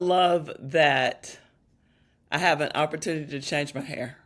Love that I have an opportunity to change my hair.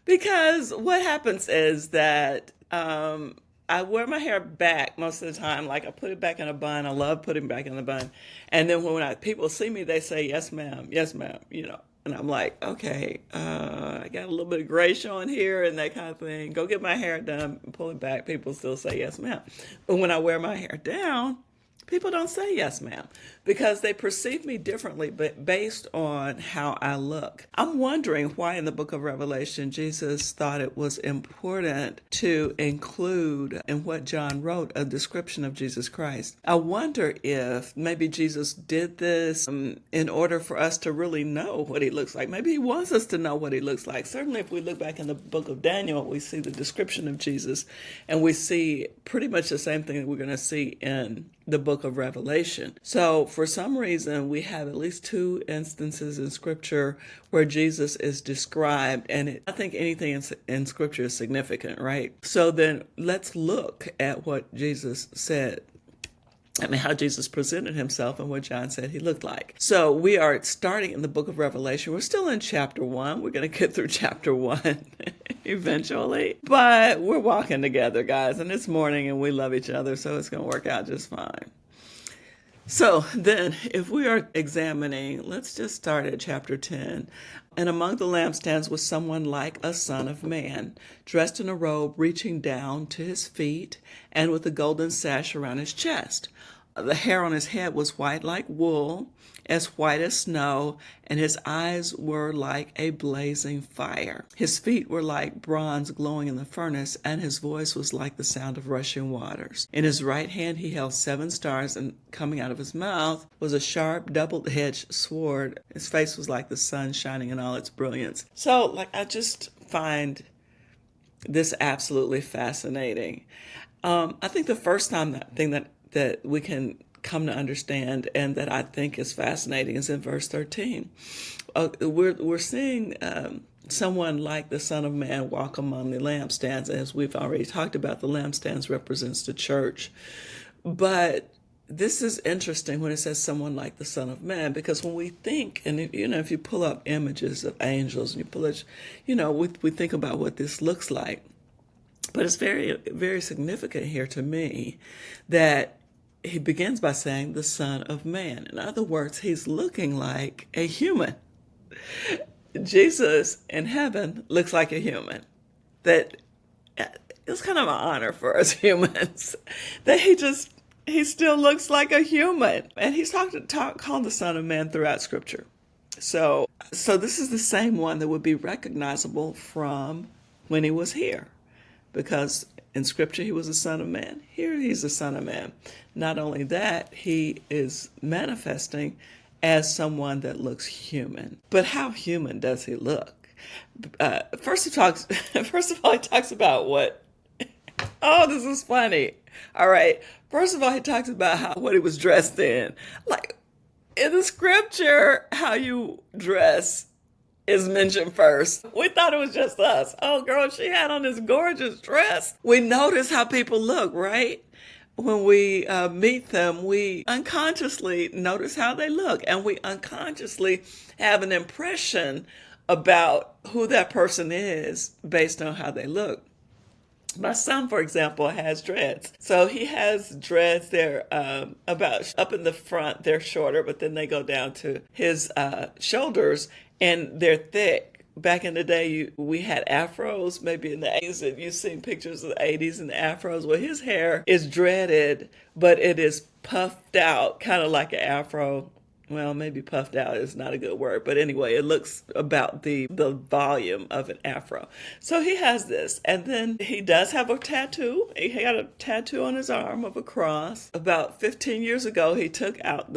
Because what happens is that I wear my hair back most of the time. Like I put it back in a bun. I love putting it back in a bun. And then people see me, they say, yes, ma'am, And I'm like, okay, I got a little bit of gray showing here and that kind of thing. Go get my hair done, pull it back. People still say yes, ma'am. But when I wear my hair down, people don't say yes, ma'am, because they perceive me differently, but based on how I look. I'm wondering why in the book of Revelation, Jesus thought it was important to include in what John wrote a description of Jesus Christ. I wonder if maybe Jesus did this in order for us to really know what he looks like. Maybe he wants us to know what he looks like. Certainly, if we look back in the book of Daniel, we see the description of Jesus, and we see pretty much the same thing that we're going to see in the book of Revelation. So for some reason, we have at least two instances in Scripture where Jesus is described, and I think anything in Scripture is significant, right? So then let's look at what Jesus said. How Jesus presented himself and what John said he looked like. So we are starting in the book of Revelation. We're still in chapter 1. We're going to get through chapter 1 eventually. But we're walking together, guys, and it's morning and we love each other, so it's going to work out just fine. So then, if we are examining, let's just start at chapter 10. And among the lampstands was someone like a son of man, dressed in a robe reaching down to his feet, and with a golden sash around his chest. The hair on his head was white like wool, as white as snow, and his eyes were like a blazing fire. His feet were like bronze glowing in the furnace, and his voice was like the sound of rushing waters. In his right hand he held 7 stars, and coming out of his mouth was a sharp, double-edged sword. His face was like the sun shining in all its brilliance. So, I just find this absolutely fascinating. I think the first thing that we can come to understand and that I think is fascinating is in verse 13. We're seeing someone like the Son of Man walk among the lampstands. As we've already talked about, the lampstands represents the church. But this is interesting when it says someone like the Son of Man, because when we think, and if you pull up images of angels and you pull it, we think about what this looks like. But it's very, very significant here to me that he begins by saying the Son of Man. In other words, he's looking like a human. Jesus in heaven looks like a human. That it's kind of an honor for us humans that he still looks like a human. And he's called the Son of Man throughout Scripture. So this is the same one that would be recognizable from when he was here. Because in Scripture, he was a son of man. Here, he's a son of man. Not only that, he is manifesting as someone that looks human. But how human does he look? First of all, he talks about what? Oh, this is funny. All right. First of all, he talks about what he was dressed in. Like in the Scripture, how you dress is mentioned first. We thought it was just us. Oh, girl, she had on this gorgeous dress. We notice how people look, right? When we meet them, we unconsciously notice how they look, and we unconsciously have an impression about who that person is based on how they look. My son, for example, has dreads. So he has dreads. They're about up in the front. They're shorter, but then they go down to his shoulders, and they're thick. Back in the day, we had afros, maybe in the 80s, and you've seen pictures of the 80s and the afros. Well, his hair is dreaded, but it is puffed out, kind of like an afro. Well, maybe puffed out is not a good word, but anyway, it looks about the volume of an afro. So he has this, and then he does have a tattoo. He had a tattoo on his arm of a cross. About 15 years ago, he took out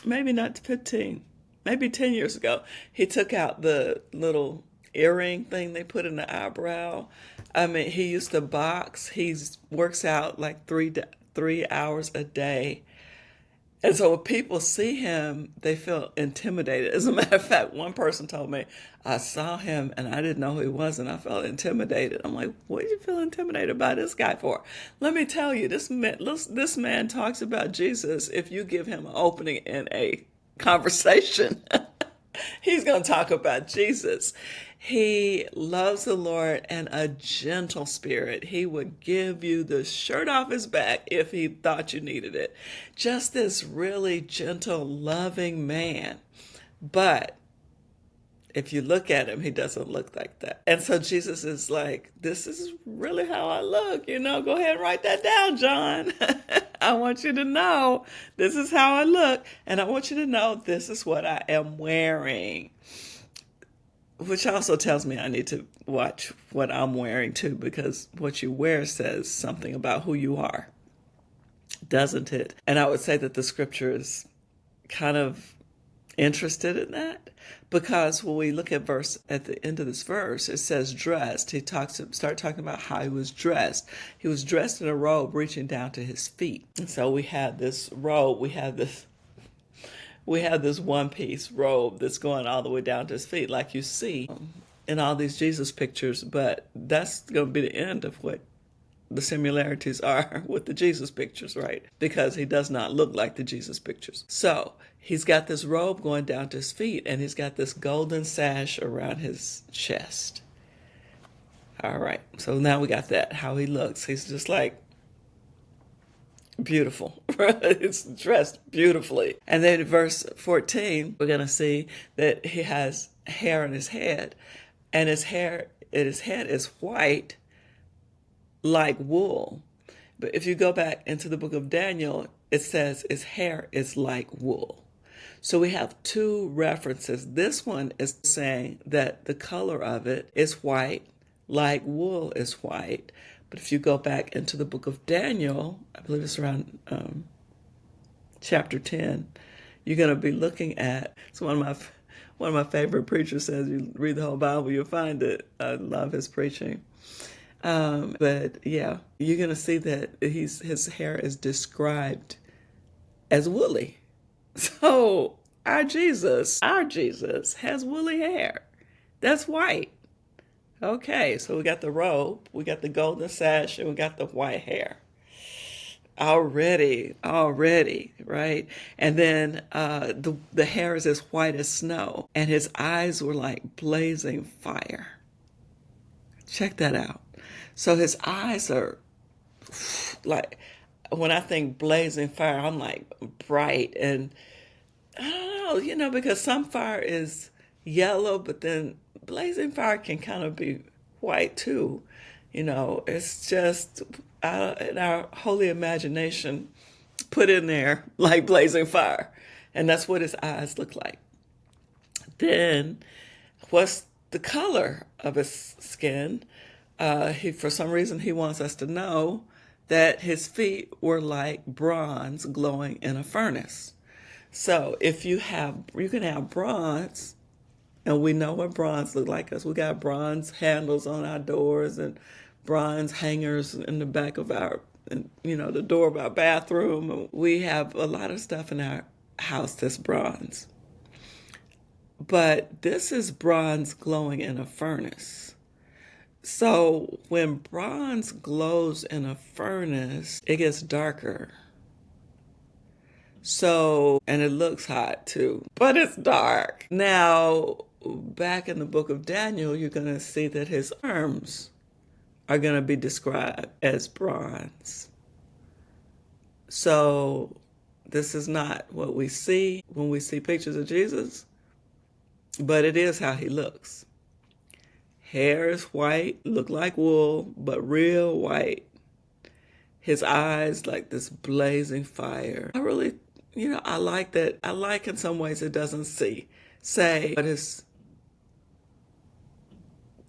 maybe not 15, maybe 10 years ago, he took out the little earring thing they put in the eyebrow. I mean, he used to box. He works out like three hours a day. And so when people see him, they feel intimidated. As a matter of fact, one person told me, I saw him and I didn't know who he was and I felt intimidated. I'm like, what do you feel intimidated by this guy for? Let me tell you, this man talks about Jesus. If you give him an opening in a conversation, he's going to talk about Jesus. He loves the Lord and a gentle spirit. He would give you the shirt off his back if he thought you needed it. Just this really gentle, loving man. But if you look at him, he doesn't look like that. And so Jesus is like, this is really how I look. You know, go ahead and write that down, John. I want you to know this is how I look. And I want you to know this is what I am wearing. Which also tells me I need to watch what I'm wearing too, because what you wear says something about who you are, doesn't it? And I would say that the scripture is kind of interested in that, because when we look at the end of this verse, it says dressed. He start talking about how he was dressed. He was dressed in a robe reaching down to his feet. And so we have this robe, we have this one-piece robe that's going all the way down to his feet, like you see in all these Jesus pictures. But that's going to be the end of what the similarities are with the Jesus pictures, right? Because he does not look like the Jesus pictures. So he's got this robe going down to his feet, and he's got this golden sash around his chest. All right, so now we got that, how he looks. He's just like, beautiful. It's dressed beautifully. And then in verse 14, we're going to see that he has hair on his head, and his head is white like wool. But if you go back into the book of Daniel, it says his hair is like wool. So we have two references. This one is saying that the color of it is white, like wool is white. But if you go back into the book of Daniel, I believe it's around chapter 10, you're going to be looking at, so one of my favorite preachers says, you read the whole Bible, you'll find it. I love his preaching. But yeah, you're going to see that his hair is described as woolly. So our Jesus has woolly hair. That's white. Okay, so we got the robe, we got the golden sash, and we got the white hair. Already, right? And then the hair is as white as snow, and his eyes were like blazing fire. Check that out. So his eyes are like, when I think blazing fire, I'm like bright, and I don't know, because some fire is yellow, but then blazing fire can kind of be white too. It's just in our holy imagination put in there like blazing fire. And that's what his eyes look like. Then what's the color of his skin? For some reason, he wants us to know that his feet were like bronze glowing in a furnace. So if you can have bronze. And we know what bronze look like, because we got bronze handles on our doors and bronze hangers in the back of the door of our bathroom. We have a lot of stuff in our house that's bronze. But this is bronze glowing in a furnace. So when bronze glows in a furnace, it gets darker. So, and it looks hot too, but it's dark. Now, back in the book of Daniel, you're going to see that his arms are going to be described as bronze. So this is not what we see when we see pictures of Jesus, but it is how he looks. Hair is white, look like wool, but real white. His eyes like this blazing fire. I really, I like that. I like in some ways it doesn't say what his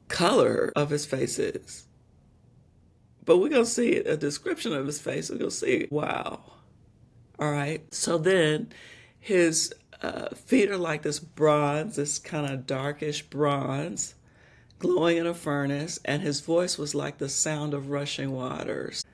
color of his face is. But we're going to see a description of his face. We're going to see, wow. All right. So then his feet are like this bronze, this kind of darkish bronze, glowing in a furnace. And his voice was like the sound of rushing waters.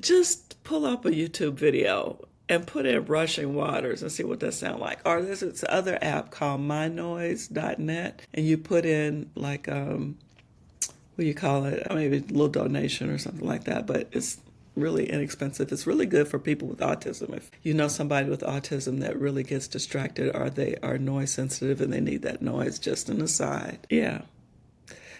Just pull up a YouTube video and put in rushing waters and see what that sounds like. Or there's this other app called mynoise.net, and you put in like what do you call it? Maybe a little donation or something like that, but it's really inexpensive. It's really good for people with autism. If you know somebody with autism that really gets distracted, or they are noise sensitive and they need that noise, just an aside. Yeah.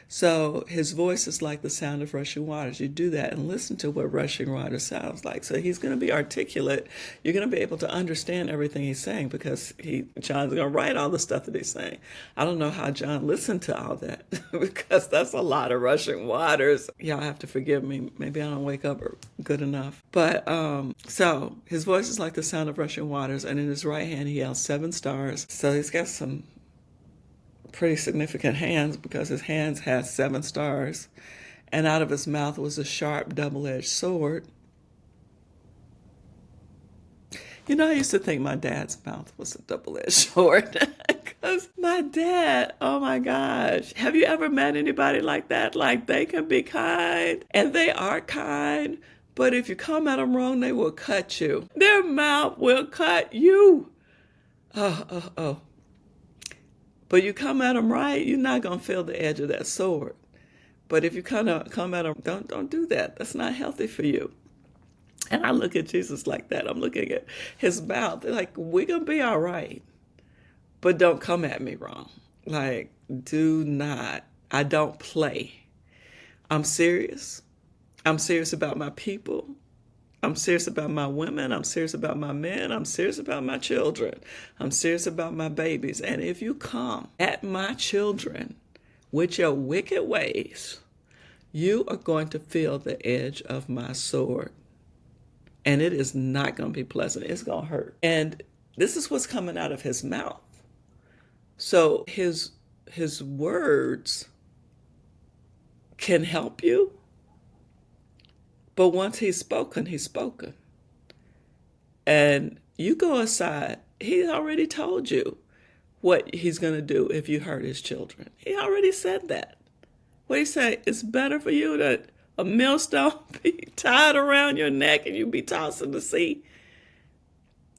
So his voice is like the sound of rushing waters. You do that and listen to what rushing water sounds like. So he's going to be articulate. You're going to be able to understand everything he's saying, because John's going to write all the stuff that he's saying. I don't know how John listened to all that because that's a lot of rushing waters. Y'all have to forgive me. Maybe I don't wake up good enough. But so his voice is like the sound of rushing waters, and in his right hand he held 7 stars. So he's got some pretty significant hands, because his hands had 7 stars, and out of his mouth was a sharp double-edged sword. You know, I used to think my dad's mouth was a double-edged sword, because my dad, oh my gosh, have you ever met anybody like that? Like, they can be kind, and they are kind, but if you come at them wrong, they will cut you. Their mouth will cut you. Oh. But you come at them right, you're not going to feel the edge of that sword. But if you come at them, don't do that. That's not healthy for you. And I look at Jesus like that. I'm looking at his mouth. Like, we're going to be all right. But don't come at me wrong. Like, do not. I don't play. I'm serious. I'm serious about my people. I'm serious about my women. I'm serious about my men. I'm serious about my children. I'm serious about my babies. And if you come at my children with your wicked ways, you are going to feel the edge of my sword. And it is not going to be pleasant. It's going to hurt. And this is what's coming out of his mouth. So his words can help you. But once he's spoken, he's spoken. And you go aside. He already told you what he's going to do if you hurt his children. He already said that. What he said, it's better for you that a millstone be tied around your neck and you be tossed in the sea.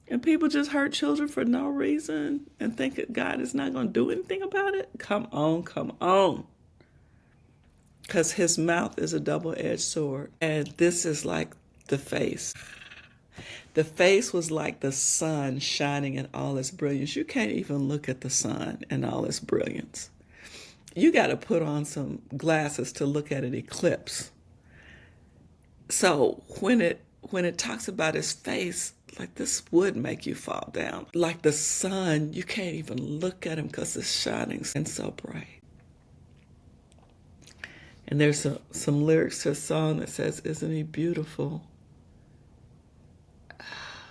And people just hurt children for no reason and think that God is not going to do anything about it. Come on. Because his mouth is a double-edged sword. And this is like the face. The face was like the sun shining in all its brilliance. You can't even look at the sun in all its brilliance. You got to put on some glasses to look at an eclipse. So when it talks about his face, like, this would make you fall down. Like the sun, you can't even look at him because it's shining and so bright. And there's some lyrics to a song that says, isn't he beautiful?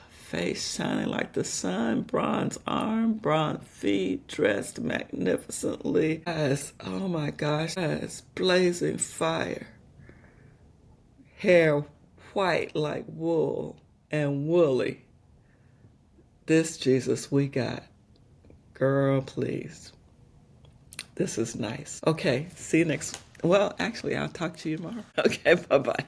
Face shining like the sun, bronze arm, bronze feet, dressed magnificently. Eyes, oh my gosh, eyes blazing fire. Hair white like wool and woolly. This Jesus we got. Girl, please. This is nice. Okay, see you next. Well, actually, I'll talk to you tomorrow. Okay, bye-bye.